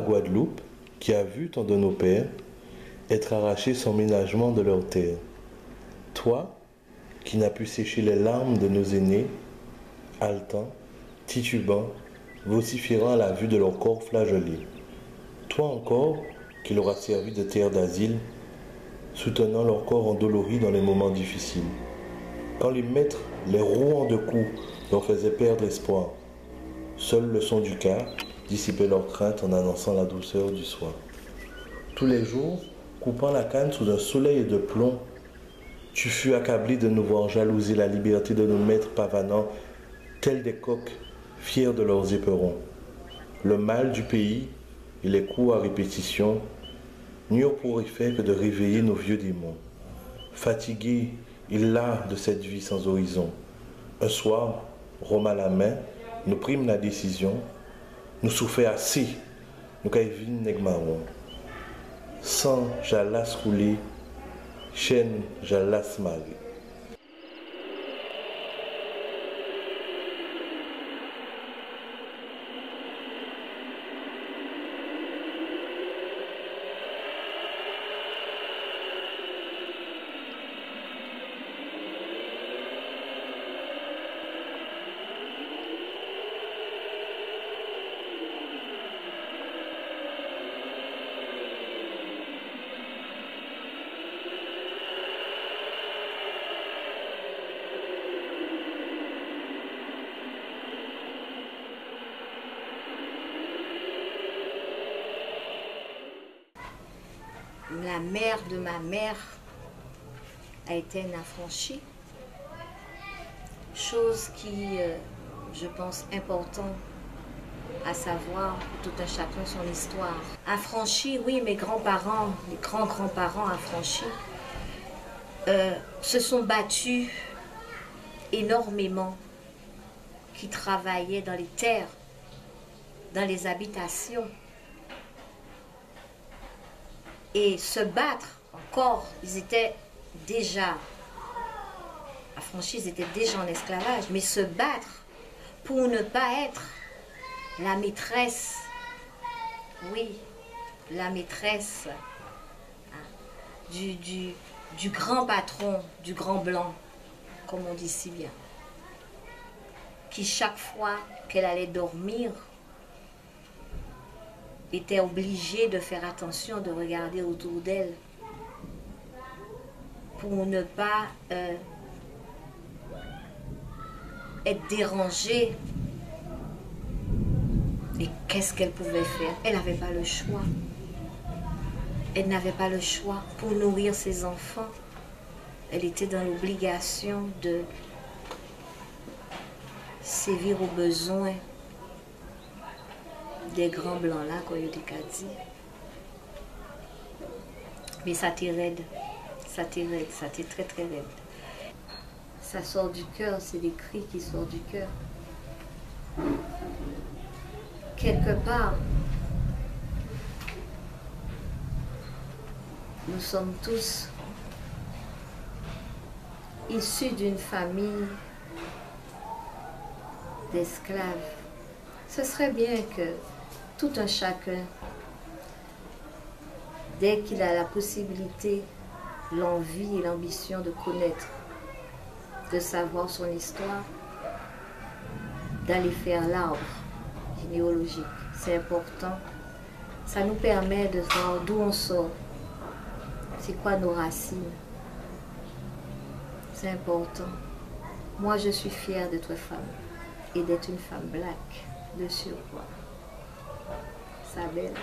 Guadeloupe, qui a vu tant de nos pères être arrachés sans ménagement de leurs terres. Toi, qui n'as pu sécher les larmes de nos aînés, haletants, titubants, vociférant à la vue de leur corps flagellés. Toi encore, qui leur a servi de terre d'asile, soutenant leur corps endolori dans les moments difficiles. Quand les maîtres, les rouants de coups, leur faisaient perdre espoir, seul le son du quart dissipait leur crainte en annonçant la douceur du soir. Tous les jours, coupant la canne sous un soleil de plomb, tu fus accablé de nous voir jalouser la liberté de nos maîtres pavanants, tels des coqs, fiers de leurs éperons. Le mal du pays et les coups à répétition n'eurent pour effet que de réveiller nos vieux démons. Fatigués et las de cette vie sans horizon, un soir, rhum à la main, nous prîmes la décision, nous souffrait assez, nous caïvîmes negmaron. Sans jalas rouler, chaîne jalas marée. La mère de ma mère a été une affranchie, chose qui, je pense, important à savoir pour tout un chacun son histoire. Affranchie, oui, mes grands-parents, les grands-grands-parents affranchis, se sont battus énormément, qui travaillaient dans les terres, dans les habitations. Et se battre encore, ils étaient déjà affranchis, ils étaient déjà en esclavage, mais se battre pour ne pas être la maîtresse, oui, la maîtresse du grand patron, du grand blanc, comme on dit si bien, qui chaque fois qu'elle allait dormir, était obligée de faire attention, de regarder autour d'elle pour ne pas être dérangée. Et qu'est-ce qu'elle pouvait faire? Elle n'avait pas le choix. Elle n'avait pas le choix. Pour nourrir ses enfants, elle était dans l'obligation de sévir aux besoins des grands blancs là, comme je dit. Mais ça t'est raide, ça t'est raide, ça t'est très très raide. Ça sort du cœur, c'est des cris qui sortent du cœur. Quelque part, nous sommes tous issus d'une famille d'esclaves. Ce serait bien que tout un chacun, dès qu'il a la possibilité, l'envie et l'ambition de connaître, de savoir son histoire, d'aller faire l'arbre généalogique. C'est important. Ça nous permet de voir d'où on sort, c'est quoi nos racines. C'est important. Moi, je suis fière d'être femme et d'être une femme black de surcroît. Ça belle.